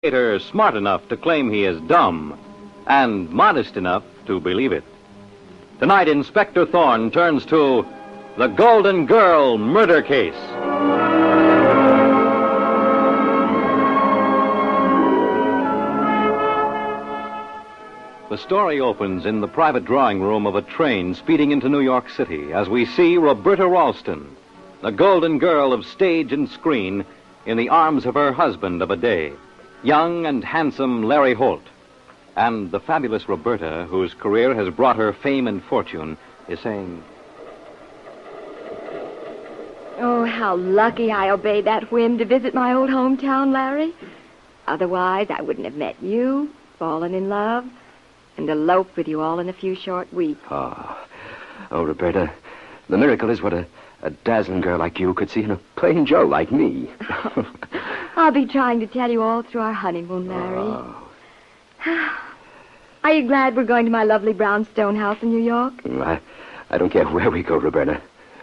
investigator smart enough to claim he is dumb and modest enough to believe it. Tonight, Inspector Thorne turns to the Golden Girl murder case. The story opens in the private drawing room of a train speeding into New York City as we see Roberta Ralston, the golden girl of stage and screen, in the arms of her husband of a day, young and handsome Larry Holt. And the fabulous Roberta, whose career has brought her fame and fortune, is saying, "Oh, how lucky I obeyed that whim to visit my old hometown, Larry. Otherwise, I wouldn't have met you, fallen in love, and eloped with you all in a few short weeks." Oh, Roberta, the miracle is what a dazzling girl like you could see in a plain Joe like me. I'll be trying to tell you all through our honeymoon, Larry. Oh. Are you glad we're going to my lovely brownstone house in New York? I don't care where we go, Roberta.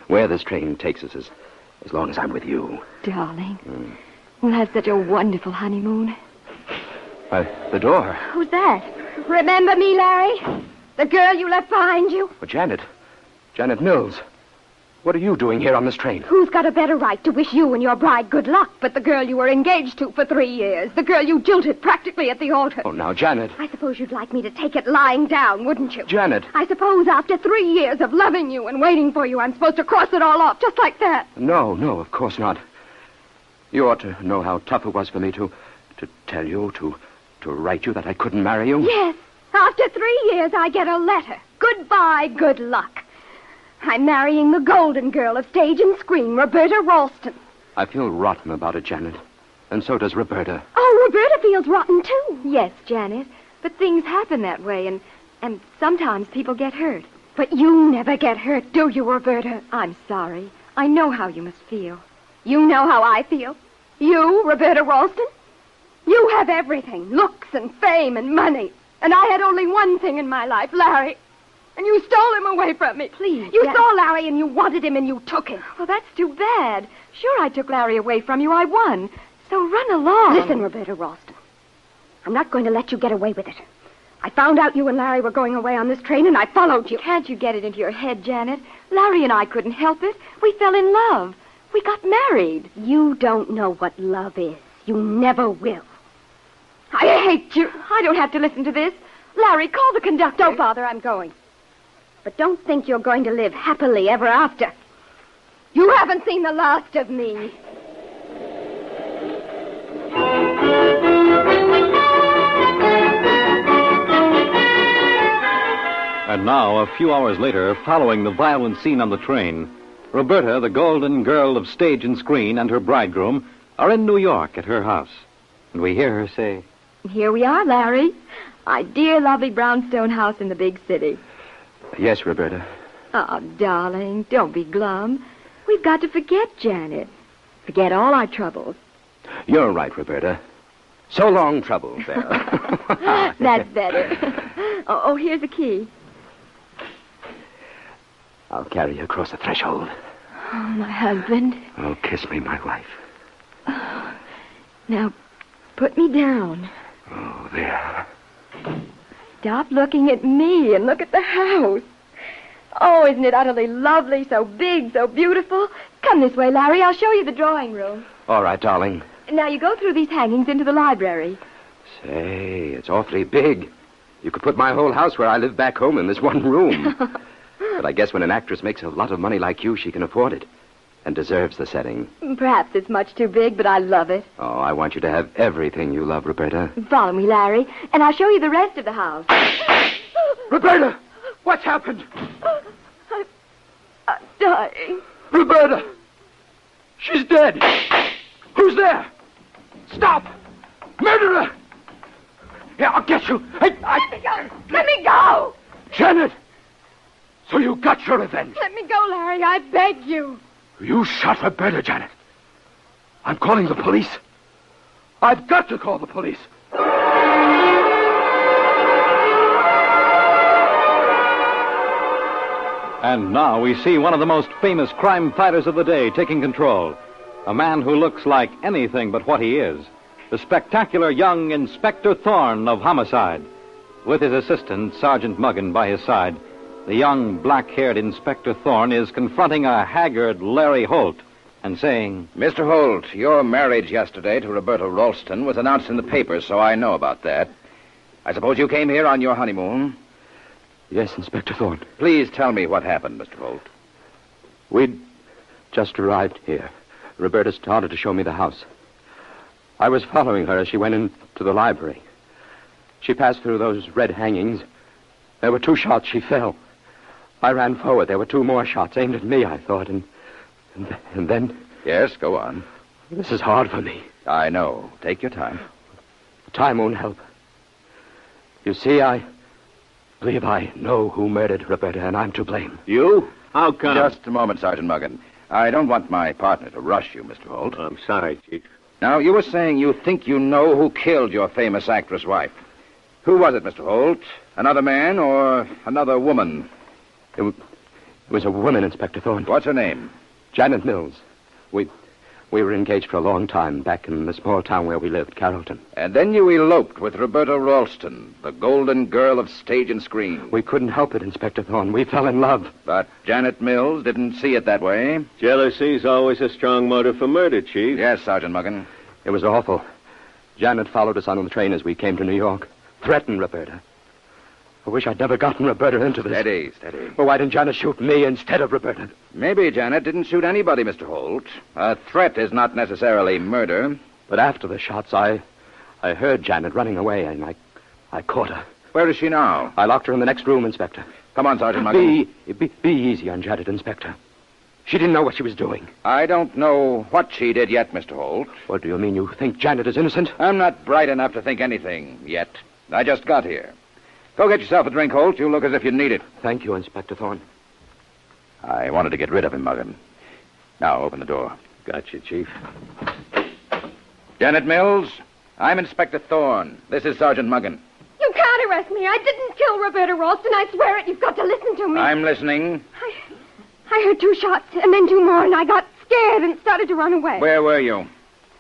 Where this train takes us as long as I'm with you. Darling, we'll have such a wonderful honeymoon. The door. Who's that? Remember me, Larry? The girl you left behind you? Oh, Janet Mills. What are you doing here on this train? Who's got a better right to wish you and your bride good luck but the girl you were engaged to for 3 years? The girl you jilted practically at the altar. Oh, now, Janet. I suppose you'd like me to take it lying down, wouldn't you? Janet. I suppose after 3 years of loving you and waiting for you, I'm supposed to cross it all off just like that. No, of course not. You ought to know how tough it was for me to tell you, to write you that I couldn't marry you. Yes. After 3 years, I get a letter. Goodbye, good luck. I'm marrying the golden girl of stage and screen, Roberta Ralston. I feel rotten about it, Janet. And so does Roberta. Oh, Roberta feels rotten, too. Yes, Janet. But things happen that way, and sometimes people get hurt. But you never get hurt, do you, Roberta? I'm sorry. I know how you must feel. You know how I feel. You, Roberta Ralston? You have everything, looks and fame and money. And I had only one thing in my life, Larry. And you stole him away from me. Please. You saw Larry and you wanted him and you took him. Well, that's too bad. Sure, I took Larry away from you. I won. So run along. Listen, Roberta Ralston. I'm not going to let you get away with it. I found out you and Larry were going away on this train and I followed you. Can't you get it into your head, Janet? Larry and I couldn't help it. We fell in love. We got married. You don't know what love is. You never will. I hate you. I don't have to listen to this. Larry, call the conductor. Don't bother, I'm going. But don't think you're going to live happily ever after. You haven't seen the last of me. And now, a few hours later, following the violent scene on the train, Roberta, the golden girl of stage and screen, and her bridegroom are in New York at her house. And we hear her say, "Here we are, Larry. My dear, lovely brownstone house in the big city." Yes, Roberta. Oh, darling, don't be glum. We've got to forget Janet. Forget all our troubles. You're right, Roberta. So long, trouble there. That's better. Oh, here's the key. I'll carry you across the threshold. Oh, my husband. Oh, kiss me, my wife. Now, put me down. Oh, there. Stop looking at me and look at the house. Oh, isn't it utterly lovely, so big, so beautiful? Come this way, Larry. I'll show you the drawing room. All right, darling. Now, you go through these hangings into the library. Say, it's awfully big. You could put my whole house where I live back home in this one room. But I guess when an actress makes a lot of money like you, she can afford it. And deserves the setting. Perhaps it's much too big, but I love it. Oh, I want you to have everything you love, Roberta. Follow me, Larry, and I'll show you the rest of the house. Roberta! What's happened? I'm dying. Roberta! She's dead! Who's there? Stop! Murderer! Yeah, I'll get you. Let me go! Let me go! Janet! So you got your revenge. Let me go, Larry. I beg you. You shot Roberta, Janet. I'm calling the police. I've got to call the police. And now we see one of the most famous crime fighters of the day taking control. A man who looks like anything but what he is. the spectacular young Inspector Thorne of Homicide. With his assistant, Sergeant Muggan, by his side, the young black-haired Inspector Thorne is confronting a haggard Larry Holt and saying, Mr. Holt, your marriage yesterday to Roberta Ralston was announced in the papers, so I know about that. I suppose you came here on your honeymoon? Yes, Inspector Thorne. Please tell me what happened, Mr. Holt. We'd just arrived here. Roberta started to show me the house. I was following her as she went into the library. She passed through those red hangings. There were 2 shots. She fell. I ran forward. There were 2 more shots aimed at me, I thought, and then... Yes, go on. This is hard for me. I know. Take your time. Time won't help. You see, I believe I know who murdered Roberta, and I'm to blame. You? How come? Just a moment, Sergeant Muggan. I don't want my partner to rush you, Mr. Holt. I'm sorry, Chief. Now, you were saying you think you know who killed your famous actress wife. Who was it, Mr. Holt? Another man or another woman? It was a woman, Inspector Thorne. What's her name? Janet Mills. We were engaged for a long time back in the small town where we lived, Carrollton. And then you eloped with Roberta Ralston, the golden girl of stage and screen. We couldn't help it, Inspector Thorne. We fell in love. But Janet Mills didn't see it that way. Jealousy's always a strong motive for murder, Chief. Yes, Sergeant Muggan. It was awful. Janet followed us on the train as we came to New York. Threatened Roberta. I wish I'd never gotten Roberta into this. Steady, steady. Well, why didn't Janet shoot me instead of Roberta? Maybe Janet didn't shoot anybody, Mr. Holt. A threat is not necessarily murder. But after the shots, I heard Janet running away, and I caught her. Where is she now? I locked her in the next room, Inspector. Come on, Sergeant Muggan. Be easy on Janet, Inspector. She didn't know what she was doing. I don't know what she did yet, Mr. Holt. What do you mean? You think Janet is innocent? I'm not bright enough to think anything yet. I just got here. Go get yourself a drink, Holt. You look as if you need it. Thank you, Inspector Thorne. I wanted to get rid of him, Muggan. Now, open the door. Gotcha, Chief. Janet Mills, I'm Inspector Thorne. This is Sergeant Muggan. You can't arrest me. I didn't kill Roberta Ralston. I swear it. You've got to listen to me. I'm listening. I heard 2 shots and then 2 more, and I got scared and started to run away. Where were you?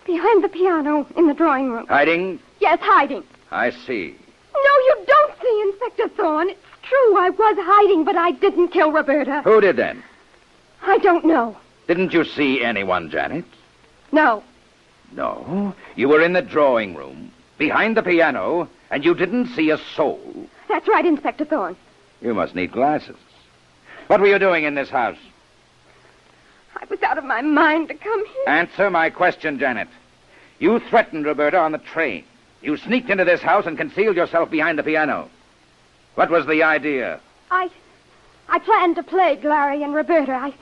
Behind the piano in the drawing room. Hiding? Yes, hiding. I see. No, you don't see, Inspector Thorne. It's true, I was hiding, but I didn't kill Roberta. Who did then? I don't know. Didn't you see anyone, Janet? No. No. You were in the drawing room, behind the piano, and you didn't see a soul. That's right, Inspector Thorne. You must need glasses. What were you doing in this house? I was out of my mind to come here. Answer my question, Janet. You threatened Roberta on the train. You sneaked into this house and concealed yourself behind the piano. What was the idea? I planned to plague Larry and Roberta. I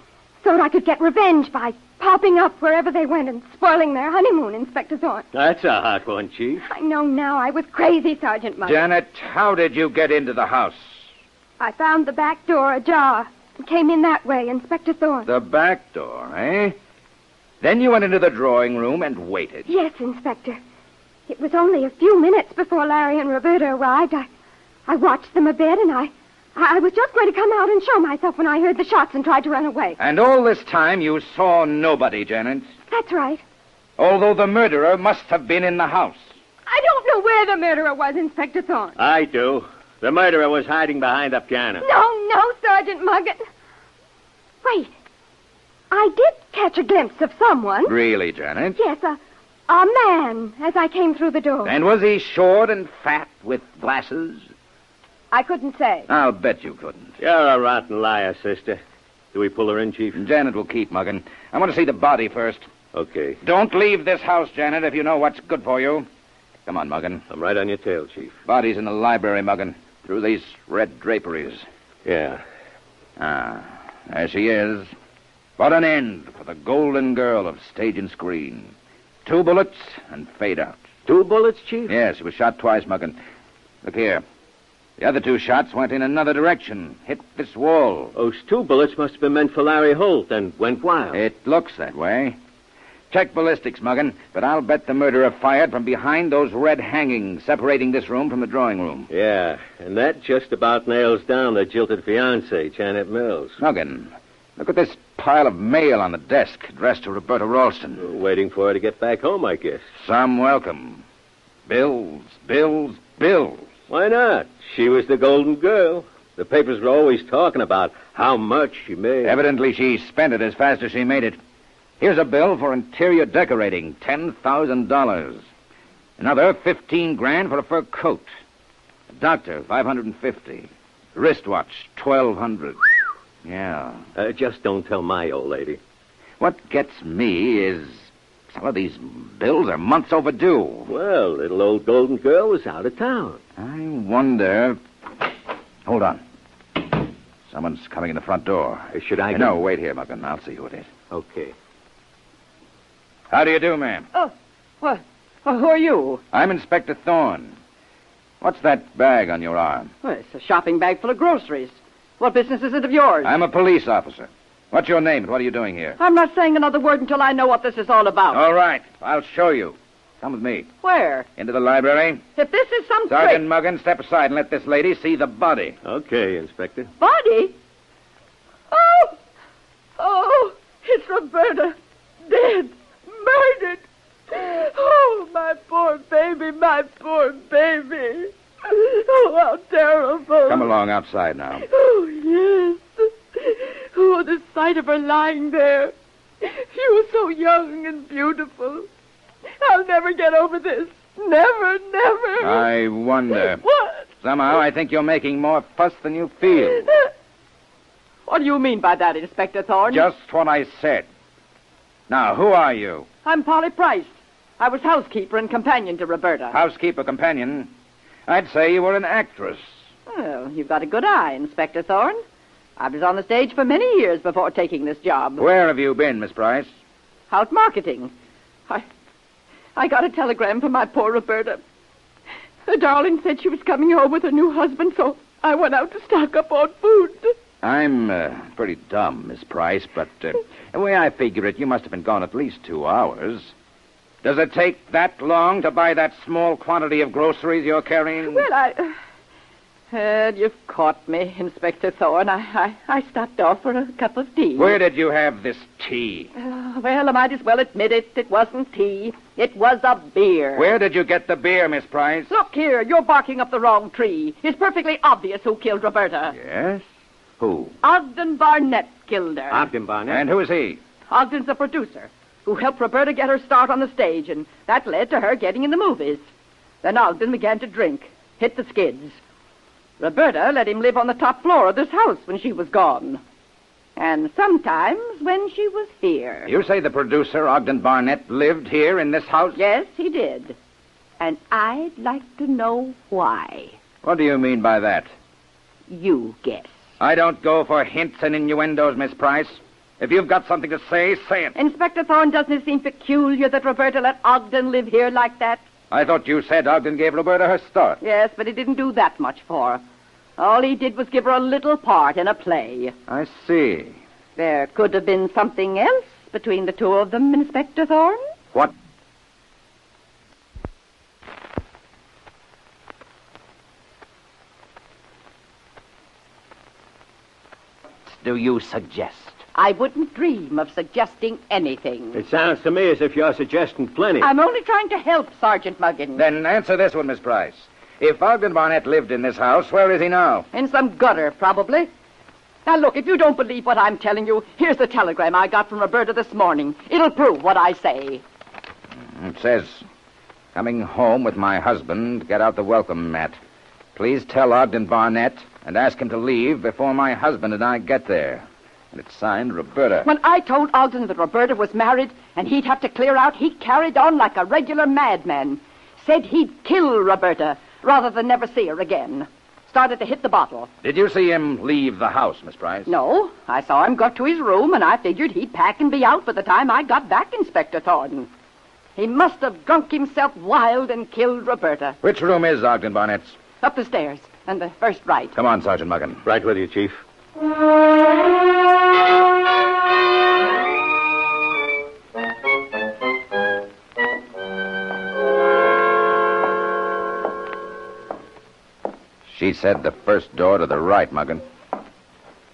thought I could get revenge by popping up wherever they went and spoiling their honeymoon, Inspector Thorne. That's a hot one, Chief. I know now. I was crazy, Sergeant Muggan. Janet, how did you get into the house? I found the back door ajar and came in that way, Inspector Thorne. The back door, eh? Then you went into the drawing room and waited. Yes, Inspector. It was only a few minutes before Larry and Roberta arrived. I watched them a bit, and I was just going to come out and show myself when I heard the shots and tried to run away. And all this time you saw nobody, Janet? That's right. Although the murderer must have been in the house. I don't know where the murderer was, Inspector Thorne. I do. The murderer was hiding behind the piano. No, Sergeant Muggan. Wait. I did catch a glimpse of someone. Really, Janet? Yes, a man, as I came through the door. And was he short and fat with glasses? I couldn't say. I'll bet you couldn't. You're a rotten liar, sister. Do we pull her in, Chief? Janet will keep, Muggan. I want to see the body first. Okay. Don't leave this house, Janet, if you know what's good for you. Come on, Muggan. I'm right on your tail, Chief. Body's in the library, Muggan. Through these red draperies. Yeah. There she is. What an end for the golden girl of stage and screen. 2 bullets and fade out. 2 bullets, Chief? Yes, she was shot twice, Muggan. Look here. The other 2 shots went in another direction. Hit this wall. Those 2 bullets must have been meant for Larry Holt and went wild. It looks that way. Check ballistics, Muggan, but I'll bet the murderer fired from behind those red hangings separating this room from the drawing room. Yeah, and that just about nails down the jilted fiancée, Janet Mills. Muggan, look at this pile of mail on the desk addressed to Roberta Ralston. Waiting for her to get back home, I guess. Some welcome. Bills, bills, bills. Why not? She was the golden girl. The papers were always talking about how much she made. Evidently, she spent it as fast as she made it. Here's a bill for interior decorating, $10,000. Another $15,000 for a fur coat. A doctor, $550. Wristwatch, $1,200. Yeah. Just don't tell my old lady. What gets me is some of these bills are months overdue. Well, little old golden girl was out of town. I wonder... Hold on. Someone's coming in the front door. Should I go? No, wait here, Muggin. I'll see who it is. Okay. How do you do, ma'am? Oh, what? Well, who are you? I'm Inspector Thorne. What's that bag on your arm? Well, it's a shopping bag full of groceries. What business is it of yours? I'm a police officer. What's your name and what are you doing here? I'm not saying another word until I know what this is all about. All right. I'll show you. Come with me. Where? Into the library. If this is some Sergeant Muggin, step aside and let this lady see the body. Okay, Inspector. Body? Oh! Oh, it's Roberta. Dead. Murdered. Oh, my poor baby, my poor baby. Oh, how terrible. Come along outside now. Oh, yes. Oh, the sight of her lying there. She was so young and beautiful. I'll never get over this. Never, never. I wonder. What? Somehow I think you're making more fuss than you feel. What do you mean by that, Inspector Thorne? Just what I said. Now, who are you? I'm Polly Price. I was housekeeper and companion to Roberta. Housekeeper companion? I'd say you were an actress. Well, you've got a good eye, Inspector Thorne. I was on the stage for many years before taking this job. Where have you been, Miss Price? Out marketing. I got a telegram from my poor Roberta. The darling said she was coming home with her new husband, so I went out to stock up on food. I'm pretty dumb, Miss Price, but the way I figure it, you must have been gone at least 2 hours. Does it take that long to buy that small quantity of groceries you're carrying? Well, you've caught me, Inspector Thorne. I stopped off for a cup of tea. Where did you have this tea? Well, I might as well admit it. It wasn't tea. It was a beer. Where did you get the beer, Miss Price? Look here, you're barking up the wrong tree. It's perfectly obvious who killed Roberta. Yes? Who? Ogden Barnett killed her. Ogden Barnett? And who is he? Ogden's the producer who helped Roberta get her start on the stage, and that led to her getting in the movies. Then Ogden began to drink, hit the skids. Roberta let him live on the top floor of this house when she was gone. And sometimes when she was here. You say the producer, Ogden Barnett, lived here in this house? Yes, he did. And I'd like to know why. What do you mean by that? You guess. I don't go for hints and innuendos, Miss Price. If you've got something to say, say it. Inspector Thorne, doesn't it seem peculiar that Roberta let Ogden live here like that? I thought you said Ogden gave Roberta her start. Yes, but he didn't do that much for her. All he did was give her a little part in a play. I see. There could have been something else between the two of them, Inspector Thorne? What? Do you suggest? I wouldn't dream of suggesting anything. It sounds to me as if you're suggesting plenty. I'm only trying to help, Sergeant Muggin. Then answer this one, Miss Price. If Ogden Barnett lived in this house, where is he now? In some gutter, probably. Now, look, if you don't believe what I'm telling you, here's the telegram I got from Roberta this morning. It'll prove what I say. It says, coming home with my husband, get out the welcome mat. Please tell Ogden Barnett and ask him to leave before my husband and I get there. And it's signed Roberta. When I told Ogden that Roberta was married and he'd have to clear out, he carried on like a regular madman. Said he'd kill Roberta rather than never see her again. Started to hit the bottle. Did you see him leave the house, Miss Price? No. I saw him go to his room, and I figured he'd pack and be out by the time I got back, Inspector Thorne. He must have drunk himself wild and killed Roberta. Which room is Ogden Barnett's? Up the stairs, and the first right. Come on, Sergeant Muggin. Right with you, Chief. She said the first door to the right, Muggin.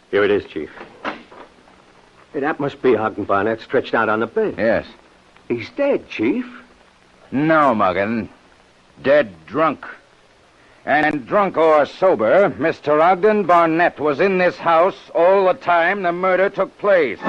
Here it is, Chief. Hey, that must be Ogden Barnett stretched out on the bed. Yes. He's dead, Chief. No, Muggin. dead drunk. And drunk or sober, Mr. Ogden Barnett was in this house all the time the murder took place.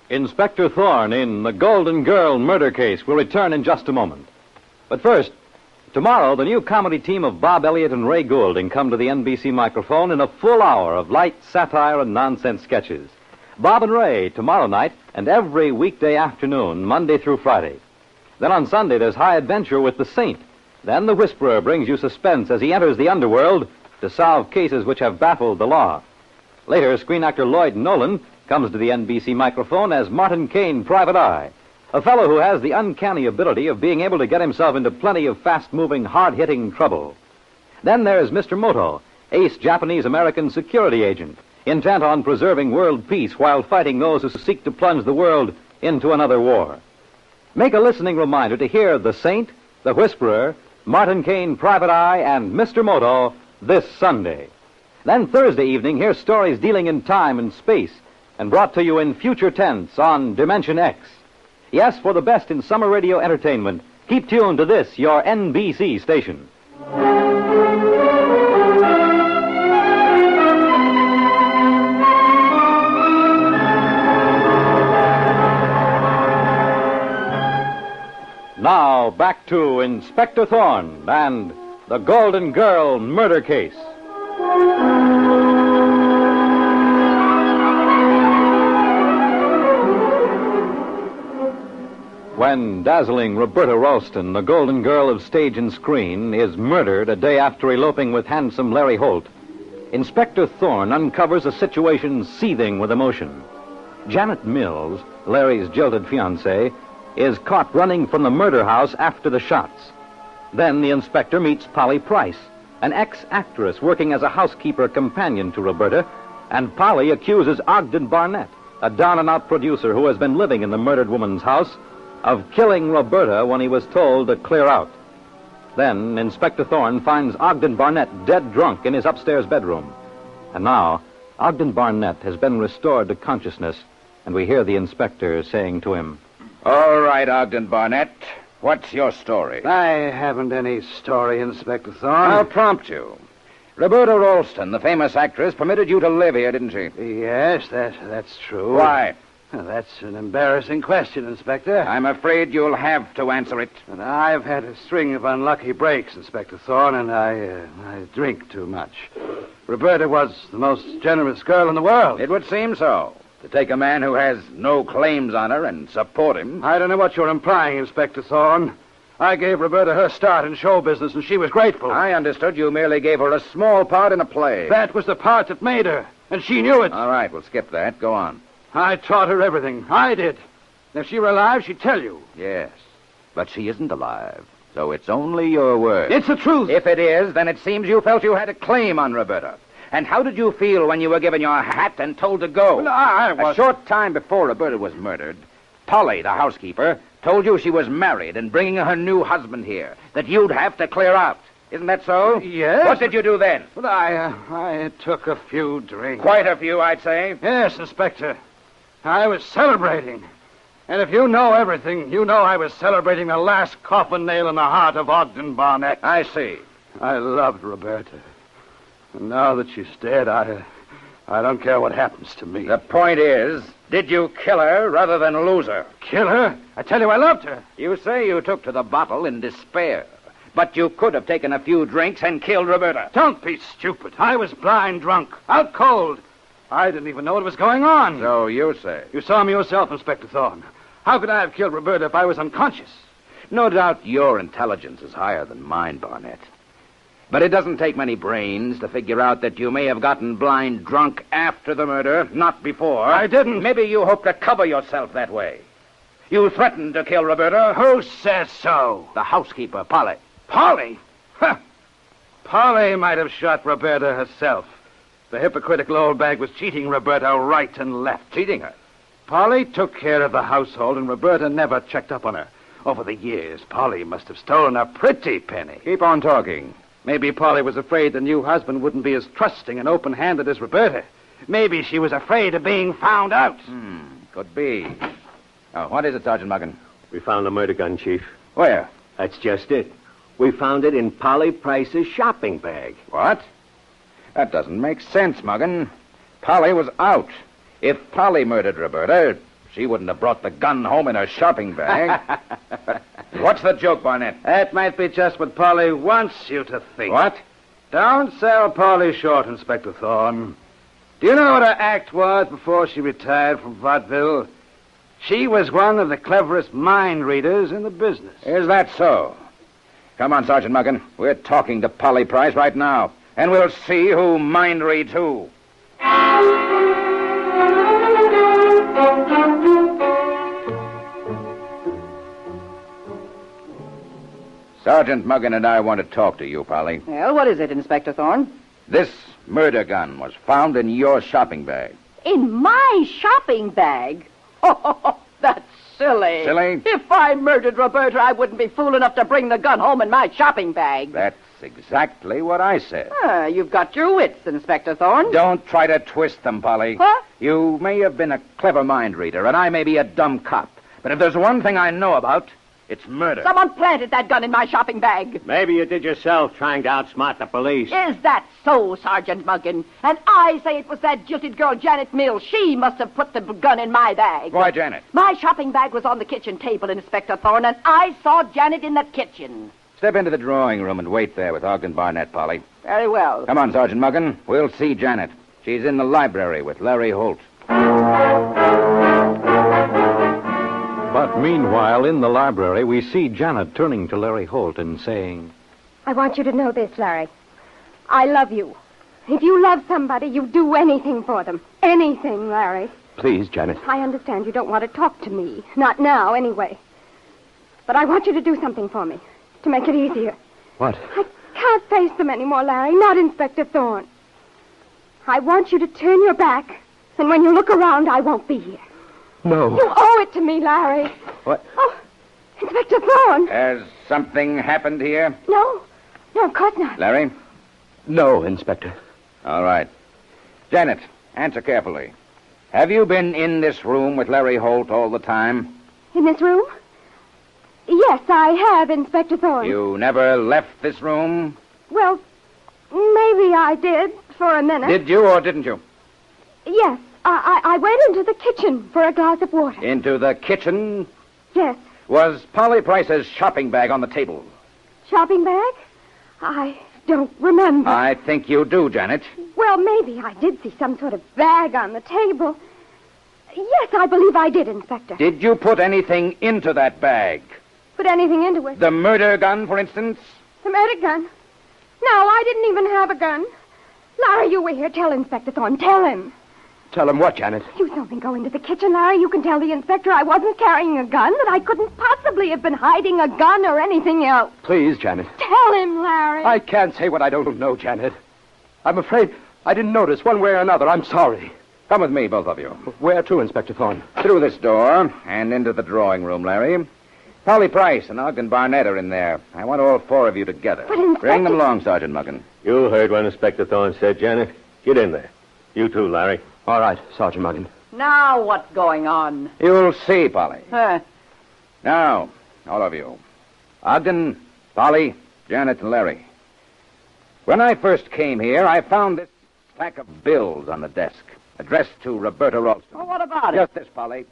Inspector Thorne in The Golden Girl Murder Case will return in just a moment. But first, tomorrow, the new comedy team of Bob Elliott and Ray Goulding come to the NBC microphone in a full hour of light satire and nonsense sketches. Bob and Ray tomorrow night and every weekday afternoon, Monday through Friday. Then on Sunday, there's High Adventure with the Saint. Then the Whisperer brings you suspense as he enters the underworld to solve cases which have baffled the law. Later, screen actor Lloyd Nolan comes to the NBC microphone as Martin Caine, Private Eye, a fellow who has the uncanny ability of being able to get himself into plenty of fast-moving, hard-hitting trouble. Then there's Mr. Moto, ace Japanese-American security agent, intent on preserving world peace while fighting those who seek to plunge the world into another war. Make a listening reminder to hear The Saint, The Whisperer, Martin Caine, Private Eye, and Mr. Moto this Sunday. Then Thursday evening, hear stories dealing in time and space, and brought to you in future tense on Dimension X. Yes, for the best in summer radio entertainment, keep tuned to this, your NBC station. Now, back to Inspector Thorne and The Golden Girl Murder Case. When dazzling Roberta Ralston, the golden girl of stage and screen, is murdered a day after eloping with handsome Larry Holt, Inspector Thorne uncovers a situation seething with emotion. Janet Mills, Larry's jilted fiancée, is caught running from the murder house after the shots. Then the inspector meets Polly Price, an ex-actress working as a housekeeper companion to Roberta, and Polly accuses Ogden Barnett, a down-and-out producer who has been living in the murdered woman's house, of killing Roberta when he was told to clear out. Then Inspector Thorne finds Ogden Barnett dead drunk in his upstairs bedroom. And now, Ogden Barnett has been restored to consciousness, and we hear the inspector saying to him, All right, Ogden Barnett. What's your story? I haven't any story, Inspector Thorne. I'll prompt you. Roberta Ralston, the famous actress, permitted you to live here, didn't she? Yes, that's true. Why? Well, that's an embarrassing question, Inspector. I'm afraid you'll have to answer it. And I've had a string of unlucky breaks, Inspector Thorne, and I drink too much. Roberta was the most generous girl in the world. It would seem so. To take a man who has no claims on her and support him. I don't know what you're implying, Inspector Thorne. I gave Roberta her start in show business, and she was grateful. I understood you merely gave her a small part in a play. That was the part that made her, and she knew it. All right, we'll skip that. Go on. I taught her everything. I did. If she were alive, she'd tell you. Yes, but she isn't alive, so it's only your word. It's the truth. If it is, then it seems you felt you had a claim on Roberta. And how did you feel when you were given your hat and told to go? Well, I was... A short time before Roberta was murdered, Polly, the housekeeper, told you she was married and bringing her new husband here, that you'd have to clear out. Isn't that so? Yes. What did you do then? Well, I took a few drinks. Quite a few, I'd say. Yes, Inspector. I was celebrating. And if you know everything, you know I was celebrating the last coffin nail in the heart of Ogden Barnett. I see. I loved Roberta. And now that she's dead, I don't care what happens to me. The point is, did you kill her rather than lose her? Kill her? I tell you, I loved her. You say you took to the bottle in despair. But you could have taken a few drinks and killed Roberta. Don't be stupid. I was blind drunk, out cold. I didn't even know what was going on. So you say. You saw me yourself, Inspector Thorne. How could I have killed Roberta if I was unconscious? No doubt your intelligence is higher than mine, Barnett. But it doesn't take many brains to figure out that you may have gotten blind drunk after the murder, not before. I didn't. Maybe you hoped to cover yourself that way. You threatened to kill Roberta. Who says so? The housekeeper, Polly. Polly? Huh. Polly might have shot Roberta herself. The hypocritical old bag was cheating Roberta right and left. Cheating her? Polly took care of the household, and Roberta never checked up on her. Over the years, Polly must have stolen a pretty penny. Keep on talking. Maybe Polly was afraid the new husband wouldn't be as trusting and open-handed as Roberta. Maybe she was afraid of being found out. Could be. Oh, what is it, Sergeant Muggin? We found a murder gun, Chief. Where? That's just it. We found it in Polly Price's shopping bag. What? That doesn't make sense, Muggin. Polly was out. If Polly murdered Roberta, she wouldn't have brought the gun home in her shopping bag. What's the joke, Barnett? That might be just what Polly wants you to think. What? Don't sell Polly short, Inspector Thorne. Do you know what her act was before she retired from vaudeville? She was one of the cleverest mind readers in the business. Is that so? Come on, Sergeant Muggin. We're talking to Polly Price right now, and we'll see who mind reads who. Sergeant Muggin and I want to talk to you, Polly. Well, what is it, Inspector Thorne? This murder gun was found in your shopping bag. In my shopping bag? Oh, that's silly. Silly? If I murdered Roberta, I wouldn't be fool enough to bring the gun home in my shopping bag. That's exactly what I said. You've got your wits, Inspector Thorne. Don't try to twist them, Polly. Huh? You may have been a clever mind reader, and I may be a dumb cop. But if there's one thing I know about, it's murder. Someone planted that gun in my shopping bag. Maybe you did yourself, trying to outsmart the police. Is that so, Sergeant Muggin? And I say it was that jilted girl, Janet Mills. She must have put the gun in my bag. Why, Janet? My shopping bag was on the kitchen table, Inspector Thorne, and I saw Janet in the kitchen. Step into the drawing room and wait there with Ogden Barnett, Polly. Very well. Come on, Sergeant Muggin. We'll see Janet. She's in the library with Larry Holt. But meanwhile, in the library, we see Janet turning to Larry Holt and saying, I want you to know this, Larry. I love you. If you love somebody, you do anything for them. Anything, Larry. Please, Janet. I understand you don't want to talk to me. Not now, anyway. But I want you to do something for me. To make it easier. What? I can't face them anymore, Larry. Not Inspector Thorne. I want you to turn your back, and when you look around, I won't be here. No. You owe it to me, Larry. What? Oh, Inspector Thorne. Has something happened here? No, of course not. Larry? No, Inspector. All right. Janet, answer carefully. Have you been in this room with Larry Holt all the time? In this room? Yes, I have, Inspector Thorne. You never left this room? Well, maybe I did for a minute. Did you or didn't you? Yes, I went into the kitchen for a glass of water. Into the kitchen? Yes. Was Polly Price's shopping bag on the table? Shopping bag? I don't remember. I think you do, Janet. Well, maybe I did see some sort of bag on the table. Yes, I believe I did, Inspector. Did you put anything into that bag? Put anything into it? The murder gun, for instance? The murder gun? No, I didn't even have a gun. Larry, you were here. Tell Inspector Thorne. Tell him. Tell him what, Janet? You saw me go into the kitchen, Larry. You can tell the inspector I wasn't carrying a gun, that I couldn't possibly have been hiding a gun or anything else. Please, Janet. Tell him, Larry. I can't say what I don't know, Janet. I'm afraid I didn't notice one way or another. I'm sorry. Come with me, both of you. Where to, Inspector Thorne? Through this door and into the drawing room, Larry. Polly Price and Ogden Barnett are in there. I want all four of you together. But, Inspector... Bring them along, Sergeant Muggin. You heard what Inspector Thorne said, Janet. Get in there. You too, Larry. All right, Sergeant Muggin. Now what's going on? You'll see, Polly. Huh? Now, all of you. Ogden, Polly, Janet, and Larry. When I first came here, I found this stack of bills on the desk, addressed to Roberta Ralston. Well, what about it? Just this, Polly.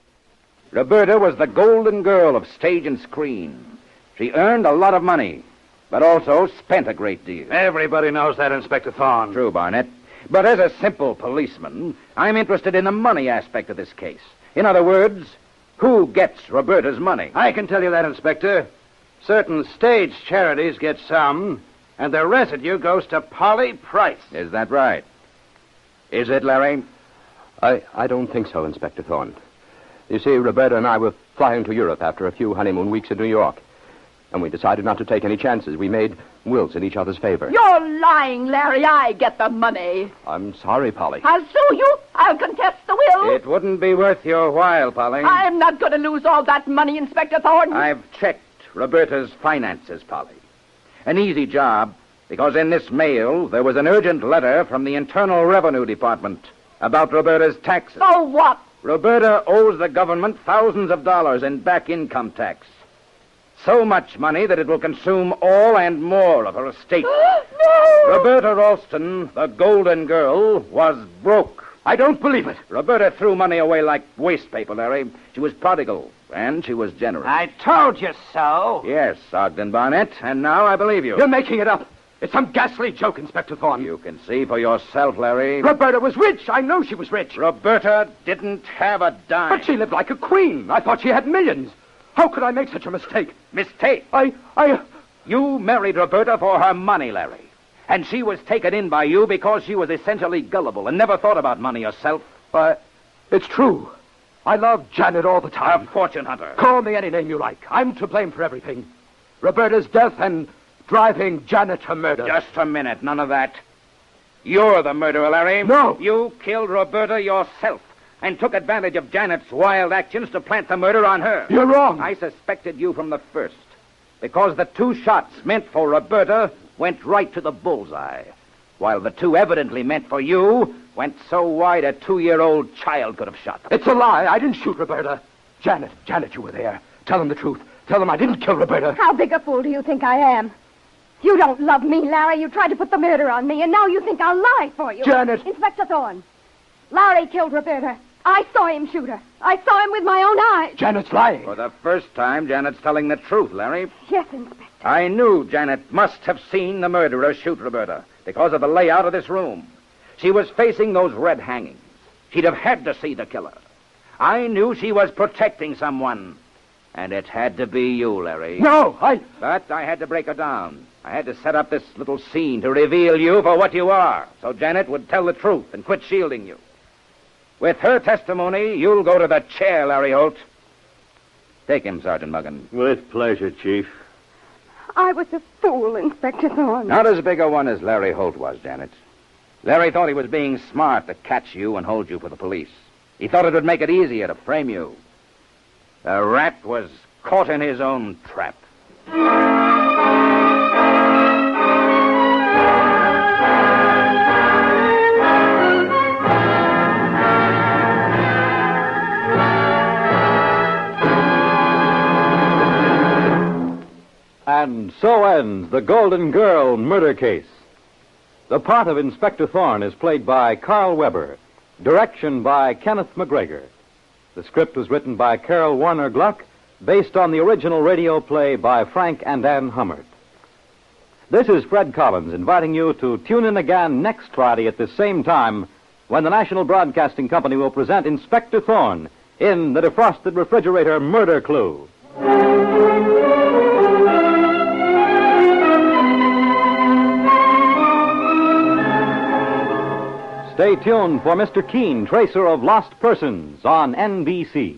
Roberta was the golden girl of stage and screen. She earned a lot of money, but also spent a great deal. Everybody knows that, Inspector Thorne. True, Barnett. But as a simple policeman, I'm interested in the money aspect of this case. In other words, who gets Roberta's money? I can tell you that, Inspector. Certain stage charities get some, and the residue goes to Polly Price. Is that right? Is it, Larry? I don't think so, Inspector Thorne. You see, Roberta and I were flying to Europe after a few honeymoon weeks in New York. And we decided not to take any chances. We made wills in each other's favor. You're lying, Larry. I get the money. I'm sorry, Polly. I'll sue you. I'll contest the will. It wouldn't be worth your while, Polly. I'm not going to lose all that money, Inspector Thorne. I've checked Roberta's finances, Polly. An easy job, Because in this mail, there was an urgent letter from the Internal Revenue Department about Roberta's taxes. So what? Roberta owes the government thousands of dollars in back income tax. So much money that it will consume all and more of her estate. No! Roberta Ralston, the Golden Girl, was broke. I don't believe it. Roberta threw money away like waste paper, Larry. She was prodigal, and she was generous. I told you so. Yes, Ogden Barnett, and now I believe you. You're making it up. It's some ghastly joke, Inspector Thorne. You can see for yourself, Larry. Roberta was rich. I know she was rich. Roberta didn't have a dime. But she lived like a queen. I thought she had millions. How could I make such a mistake? Mistake? You married Roberta for her money, Larry. And she was taken in by you because she was essentially gullible and never thought about money herself. It's true. I loved Janet all the time. A fortune hunter. Call me any name you like. I'm to blame for everything. Roberta's death and driving Janet to murder. Just a minute. None of that. You're the murderer, Larry. No. You killed Roberta yourself and took advantage of Janet's wild actions to plant the murder on her. You're wrong. I suspected you from the first because the 2 shots meant for Roberta went right to the bullseye, while the 2 evidently meant for you went so wide a 2-year-old child could have shot them. It's a lie. I didn't shoot Roberta. Janet, you were there. Tell them the truth. Tell them I didn't kill Roberta. How big a fool do you think I am? You don't love me, Larry. You tried to put the murder on me, and now you think I'll lie for you. Janet! Inspector Thorne, Larry killed Roberta. I saw him shoot her. I saw him with my own eyes. Janet's lying. For the first time, Janet's telling the truth, Larry. Yes, Inspector. I knew Janet must have seen the murderer shoot Roberta because of the layout of this room. She was facing those red hangings. She'd have had to see the killer. I knew she was protecting someone. And it had to be you, Larry. No, But I had to break her down. I had to set up this little scene to reveal you for what you are, so Janet would tell the truth and quit shielding you. With her testimony, you'll go to the chair, Larry Holt. Take him, Sergeant Muggan. With pleasure, Chief. I was a fool, Inspector Thorne. Not as big a one as Larry Holt was, Janet. Larry thought he was being smart to catch you and hold you for the police. He thought it would make it easier to frame you. The rat was caught in his own trap. And so ends the Golden Girl murder case. The part of Inspector Thorne is played by Carl Weber. Direction by Kenneth McGregor. The script was written by Carol Warner Gluck, based on the original radio play by Frank and Ann Hummert. This is Fred Collins inviting you to tune in again next Friday at the same time when the National Broadcasting Company will present Inspector Thorne in The Defrosted Refrigerator Murder Clue. Stay tuned for Mr. Keene, Tracer of Lost Persons on NBC.